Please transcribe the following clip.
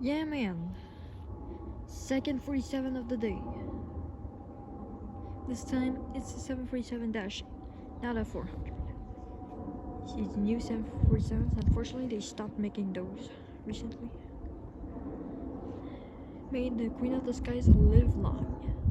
Yeah, man. Second 47 of the day. This time it's a 747 not a 400. These new 747s, unfortunately, they stopped making those recently. May the Queen of the Skies live long.